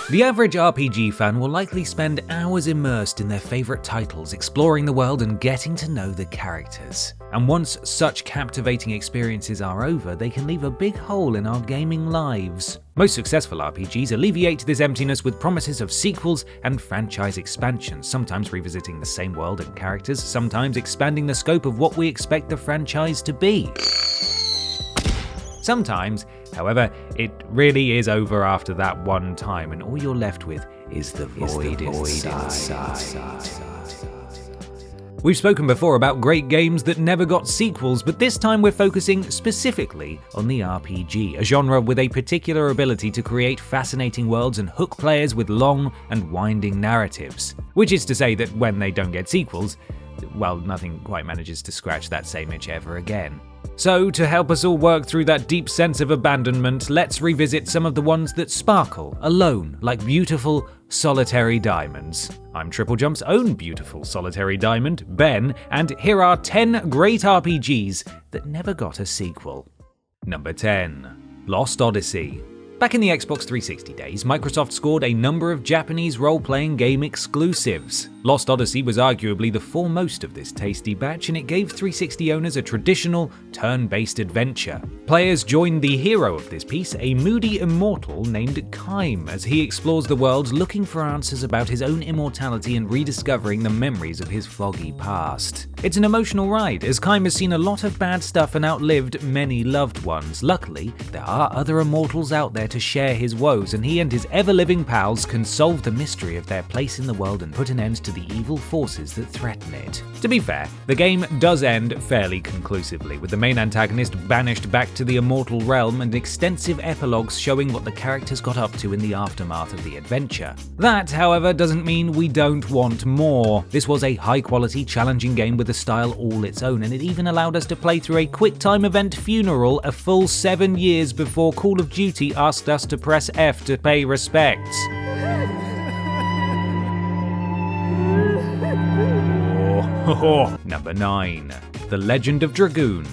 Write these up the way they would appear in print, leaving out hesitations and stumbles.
The average RPG fan will likely spend hours immersed in their favourite titles, exploring the world and getting to know the characters. And once such captivating experiences are over, they can leave a big hole in our gaming lives. Most successful RPGs alleviate this emptiness with promises of sequels and franchise expansions, sometimes revisiting the same world and characters, sometimes expanding the scope of what we expect the franchise to be. Sometimes, however, it really is over after that one time, and all you're left with is the void inside. We've spoken before about great games that never got sequels, but this time we're focusing specifically on the RPG, a genre with a particular ability to create fascinating worlds and hook players with long and winding narratives. Which is to say that when they don't get sequels, well, nothing quite manages to scratch that same itch ever again. So, to help us all work through that deep sense of abandonment, let's revisit some of the ones that sparkle, alone, like beautiful, solitary diamonds. I'm TripleJump's own beautiful solitary diamond, Ben, and here are 10 great RPGs that never got a sequel. Number 10. Lost Odyssey. Back in the Xbox 360 days, Microsoft scored a number of Japanese role-playing game exclusives. Lost Odyssey was arguably the foremost of this tasty batch, and it gave 360 owners a traditional, turn-based adventure. Players joined the hero of this piece, a moody immortal named Kaim, as he explores the world looking for answers about his own immortality and rediscovering the memories of his foggy past. It's an emotional ride, as Kaim has seen a lot of bad stuff and outlived many loved ones. Luckily, there are other immortals out there to share his woes, and he and his ever-living pals can solve the mystery of their place in the world and put an end to the evil forces that threaten it. To be fair, the game does end fairly conclusively, with the main antagonist banished back to the immortal realm and extensive epilogues showing what the characters got up to in the aftermath of the adventure. That, however, doesn't mean we don't want more. This was a high-quality, challenging game with a style all its own, and it even allowed us to play through a quick-time event funeral a full 7 years before Call of Duty asked us to press F to pay respects. Number 9. The Legend of Dragoon.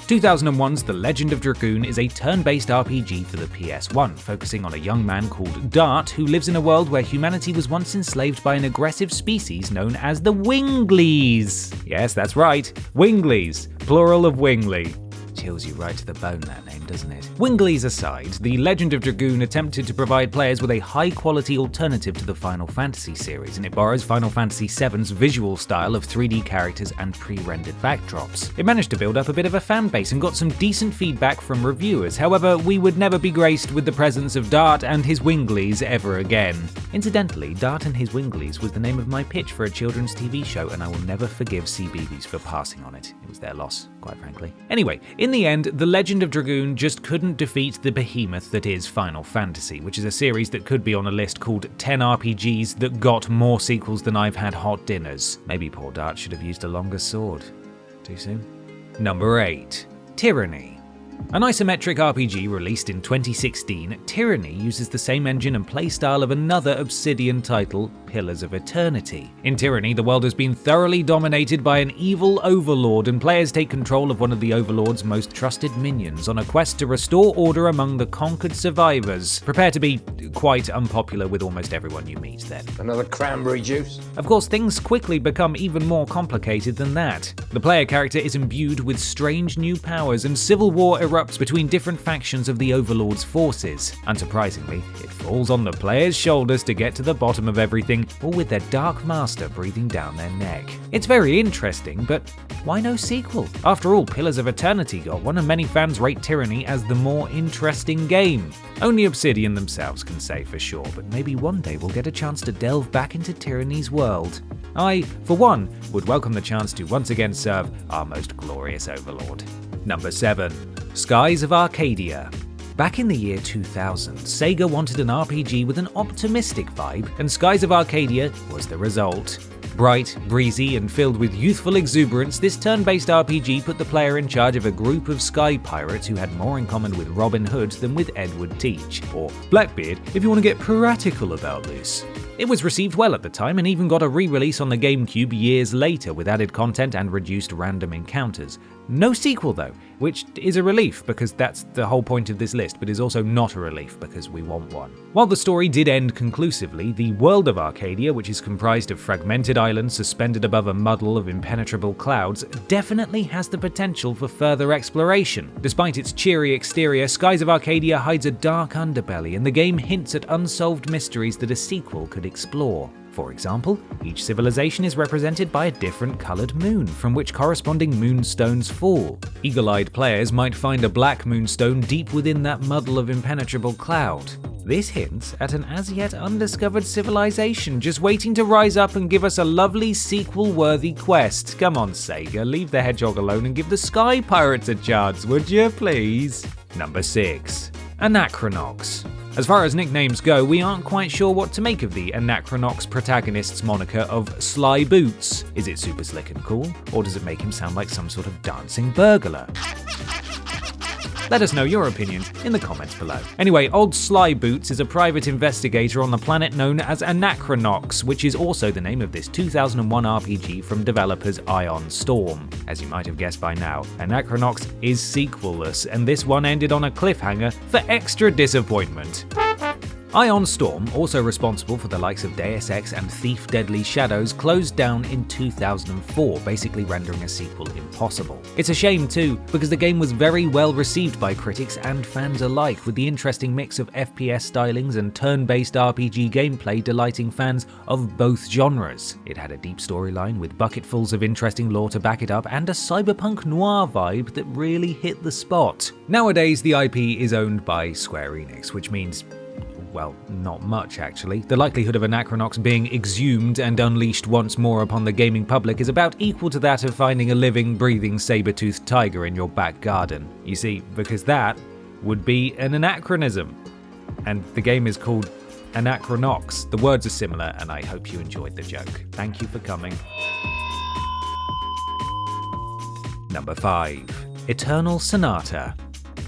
2001's The Legend of Dragoon is a turn-based RPG for the PS1, focusing on a young man called Dart who lives in a world where humanity was once enslaved by an aggressive species known as the Winglies. Yes, that's right, Winglies, plural of Wingley. Chills you right to the bone, that name, doesn't it? Winglies aside, The Legend of Dragoon attempted to provide players with a high-quality alternative to the Final Fantasy series, and it borrows Final Fantasy VII's visual style of 3D characters and pre-rendered backdrops. It managed to build up a bit of a fan base and got some decent feedback from reviewers. However, we would never be graced with the presence of Dart and his Winglies ever again. Incidentally, Dart and his Winglies was the name of my pitch for a children's TV show, and I will never forgive CBeebies for passing on it. It was their loss, quite frankly. Anyway, in the end, The Legend of Dragoon just couldn't defeat the behemoth that is Final Fantasy, which is a series that could be on a list called 10 RPGs that got more sequels than I've had hot dinners. Maybe poor Dart should have used a longer sword. Too soon? Number 8. Tyranny. An isometric RPG released in 2016, Tyranny uses the same engine and playstyle of another Obsidian title, Pillars of Eternity. In Tyranny, the world has been thoroughly dominated by an evil overlord, and players take control of one of the overlord's most trusted minions on a quest to restore order among the conquered survivors. Prepare to be quite unpopular with almost everyone you meet then. Another cranberry juice? Of course, things quickly become even more complicated than that. The player character is imbued with strange new powers, and civil war erupts between different factions of the Overlord's forces. Unsurprisingly, it falls on the player's shoulders to get to the bottom of everything, all with their Dark Master breathing down their neck. It's very interesting, but why no sequel? After all, Pillars of Eternity got one, and many fans rate Tyranny as the more interesting game. Only Obsidian themselves can say for sure, but maybe one day we'll get a chance to delve back into Tyranny's world. I, for one, would welcome the chance to once again serve our most glorious Overlord. Number 7. Skies of Arcadia. Back in the year 2000, Sega wanted an RPG with an optimistic vibe, and Skies of Arcadia was the result. Bright, breezy, and filled with youthful exuberance, this turn-based RPG put the player in charge of a group of sky pirates who had more in common with Robin Hood than with Edward Teach, or Blackbeard if you want to get piratical about this. It was received well at the time and even got a re-release on the GameCube years later with added content and reduced random encounters. No sequel though, which is a relief because that's the whole point of this list, but is also not a relief because we want one. While the story did end conclusively, the world of Arcadia, which is comprised of fragmented islands suspended above a muddle of impenetrable clouds, definitely has the potential for further exploration. Despite its cheery exterior, Skies of Arcadia hides a dark underbelly, and the game hints at unsolved mysteries that a sequel could explore. For example, each civilization is represented by a different coloured moon, from which corresponding moonstones fall. Eagle-eyed players might find a black moonstone deep within that muddle of impenetrable cloud. This hints at an as-yet undiscovered civilization just waiting to rise up and give us a lovely sequel-worthy quest. Come on, Sega, leave the hedgehog alone and give the Sky Pirates a chance, would you please? Number 6. Anachronox. As far as nicknames go, we aren't quite sure what to make of the Anachronox protagonist's moniker of Sly Boots. Is it super slick and cool, or does it make him sound like some sort of dancing burglar? Let us know your opinion in the comments below. Anyway, old Sly Boots is a private investigator on the planet known as Anachronox, which is also the name of this 2001 RPG from developers Ion Storm. As you might have guessed by now, Anachronox is sequelless, and this one ended on a cliffhanger for extra disappointment. Ion Storm, also responsible for the likes of Deus Ex and Thief Deadly Shadows, closed down in 2004, basically rendering a sequel impossible. It's a shame too, because the game was very well received by critics and fans alike, with the interesting mix of FPS stylings and turn-based RPG gameplay delighting fans of both genres. It had a deep storyline with bucketfuls of interesting lore to back it up, and a cyberpunk noir vibe that really hit the spot. Nowadays, the IP is owned by Square Enix, which means, well, not much actually. The likelihood of Anachronox being exhumed and unleashed once more upon the gaming public is about equal to that of finding a living, breathing saber-toothed tiger in your back garden. You see, because that would be an anachronism. And the game is called Anachronox. The words are similar, and I hope you enjoyed the joke. Thank you for coming. Number 5. Eternal Sonata.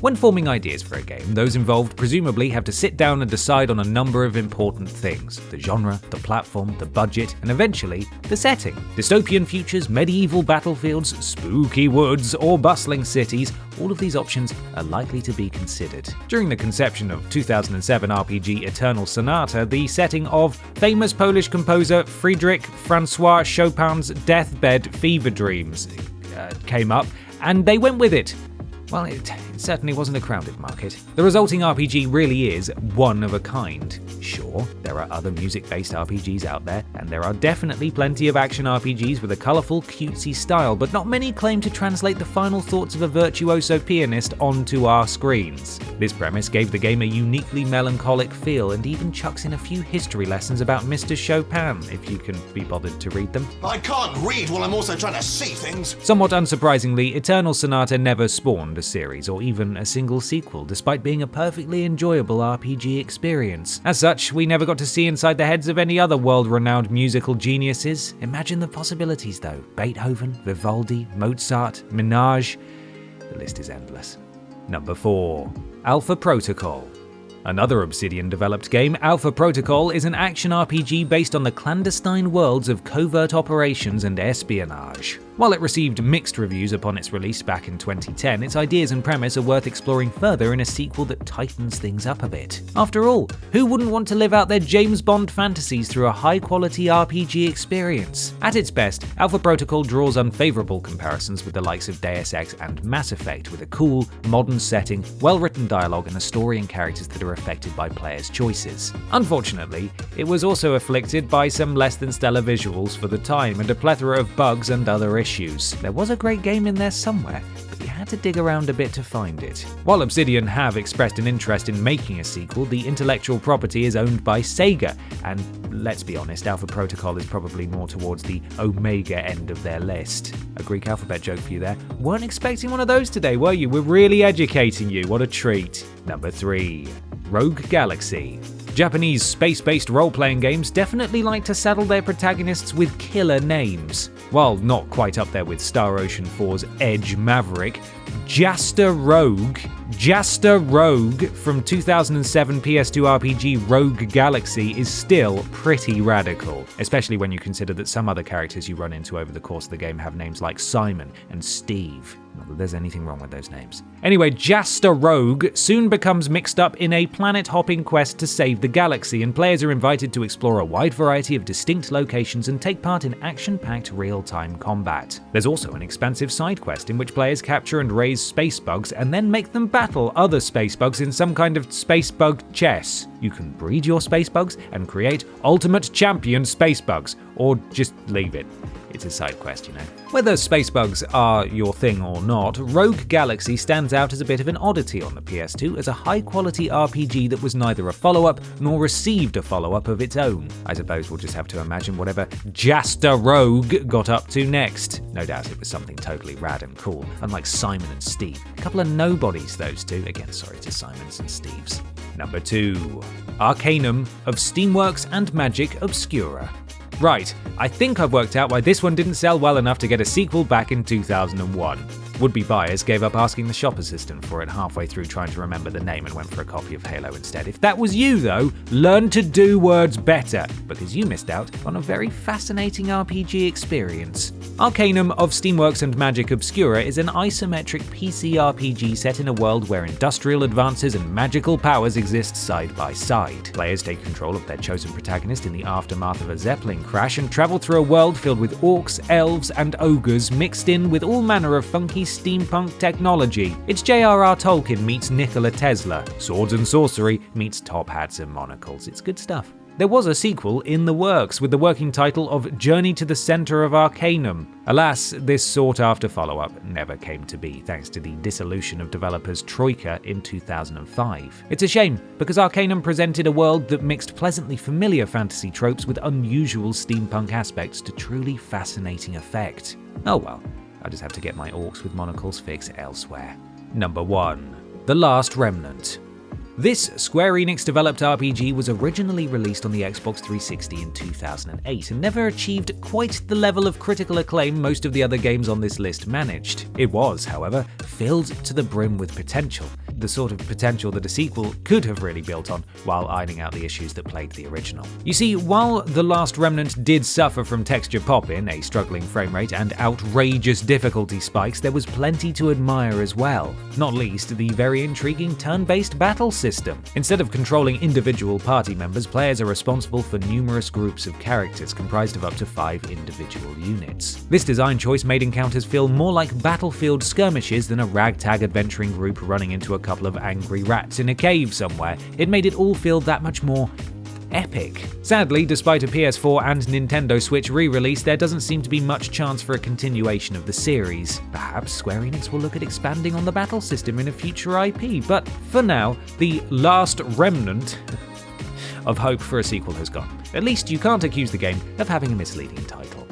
When forming ideas for a game, those involved presumably have to sit down and decide on a number of important things: the genre, the platform, the budget, and eventually, the setting. Dystopian futures, medieval battlefields, spooky woods, or bustling cities, all of these options are likely to be considered. During the conception of 2007 RPG Eternal Sonata, the setting of famous Polish composer Friedrich Francois Chopin's deathbed fever dreams came up, and they went with it. Well, it certainly wasn't a crowded market. The resulting RPG really is one of a kind. Sure, there are other music-based RPGs out there, and there are definitely plenty of action RPGs with a colourful, cutesy style, but not many claim to translate the final thoughts of a virtuoso pianist onto our screens. This premise gave the game a uniquely melancholic feel, and even chucks in a few history lessons about Mr. Chopin, if you can be bothered to read them. I can't read while I'm also trying to see things. Somewhat unsurprisingly, Eternal Sonata never spawned a series or even a single sequel, despite being a perfectly enjoyable RPG experience. As such, we never got to see inside the heads of any other world-renowned musical geniuses. Imagine the possibilities though. Beethoven, Vivaldi, Mozart, Minaj. The list is endless. Number 4. Alpha Protocol. Another Obsidian-developed game, Alpha Protocol is an action RPG based on the clandestine worlds of covert operations and espionage. While it received mixed reviews upon its release back in 2010, its ideas and premise are worth exploring further in a sequel that tightens things up a bit. After all, who wouldn't want to live out their James Bond fantasies through a high-quality RPG experience? At its best, Alpha Protocol draws unfavourable comparisons with the likes of Deus Ex and Mass Effect, with a cool, modern setting, well-written dialogue, and a story and characters that are affected by players' choices. Unfortunately, it was also afflicted by some less than stellar visuals for the time and a plethora of bugs and other issues. There was a great game in there somewhere, but you had to dig around a bit to find it. While Obsidian have expressed an interest in making a sequel, the intellectual property is owned by Sega, and let's be honest, Alpha Protocol is probably more towards the Omega end of their list. A Greek alphabet joke for you there. Weren't expecting one of those today, were you? We're really educating you. What a treat. Number 3. Rogue Galaxy. Japanese space-based role-playing games definitely like to saddle their protagonists with killer names. While not quite up there with Star Ocean 4's Edge Maverick, Jaster Rogue from 2007 PS2 RPG Rogue Galaxy is still pretty radical, especially when you consider that some other characters you run into over the course of the game have names like Simon and Steve. Not that there's anything wrong with those names. Anyway, Jaster Rogue soon becomes mixed up in a planet-hopping quest to save the galaxy, and players are invited to explore a wide variety of distinct locations and take part in action-packed real-time combat. There's also an expansive side quest in which players capture and raise space bugs and then make them battle other space bugs in some kind of space bug chess. You can breed your space bugs and create ultimate champion space bugs, or just leave it. It's a side quest, you know. Whether space bugs are your thing or not, Rogue Galaxy stands out as a bit of an oddity on the PS2 as a high-quality RPG that was neither a follow-up nor received a follow-up of its own. I suppose we'll just have to imagine whatever Jaster Rogue got up to next. No doubt it was something totally rad and cool, unlike Simon and Steve. A couple of nobodies, those two. Again, sorry to Simons and Steves. Number 2. Arcanum of Steamworks and Magic Obscura. Right, I think I've worked out why this one didn't sell well enough to get a sequel back in 2001. Would-be buyers gave up asking the shop assistant for it halfway through trying to remember the name and went for a copy of Halo instead. If that was you, though, learn to do words better, because you missed out on a very fascinating RPG experience. Arcanum of Steamworks and Magic Obscura is an isometric PC RPG set in a world where industrial advances and magical powers exist side by side. Players take control of their chosen protagonist in the aftermath of a Zeppelin crash and travel through a world filled with orcs, elves, and ogres mixed in with all manner of funky steampunk technology. It's J.R.R. Tolkien meets Nikola Tesla. Swords and sorcery meets top hats and monocles. It's good stuff. There was a sequel in the works with the working title of Journey to the Center of Arcanum. Alas, this sought-after follow-up never came to be, thanks to the dissolution of developers Troika in 2005. It's a shame, because Arcanum presented a world that mixed pleasantly familiar fantasy tropes with unusual steampunk aspects to truly fascinating effect. Oh well, I'll just have to get my orcs with monocles fixed elsewhere. Number 1. The Last Remnant. This Square Enix-developed RPG was originally released on the Xbox 360 in 2008 and never achieved quite the level of critical acclaim most of the other games on this list managed. It was, however, filled to the brim with potential, the sort of potential that a sequel could have really built on while ironing out the issues that plagued the original. You see, while The Last Remnant did suffer from texture pop-in, a struggling frame rate, and outrageous difficulty spikes, there was plenty to admire as well, not least the very intriguing turn-based battle system. Instead of controlling individual party members, players are responsible for numerous groups of characters comprised of up to 5 individual units. This design choice made encounters feel more like battlefield skirmishes than a ragtag adventuring group running into a couple of angry rats in a cave somewhere. It made it all feel that much more epic. Sadly, despite a PS4 and Nintendo Switch re-release, there doesn't seem to be much chance for a continuation of the series. Perhaps Square Enix will look at expanding on the battle system in a future IP, but for now, the last remnant of hope for a sequel has gone. At least you can't accuse the game of having a misleading title.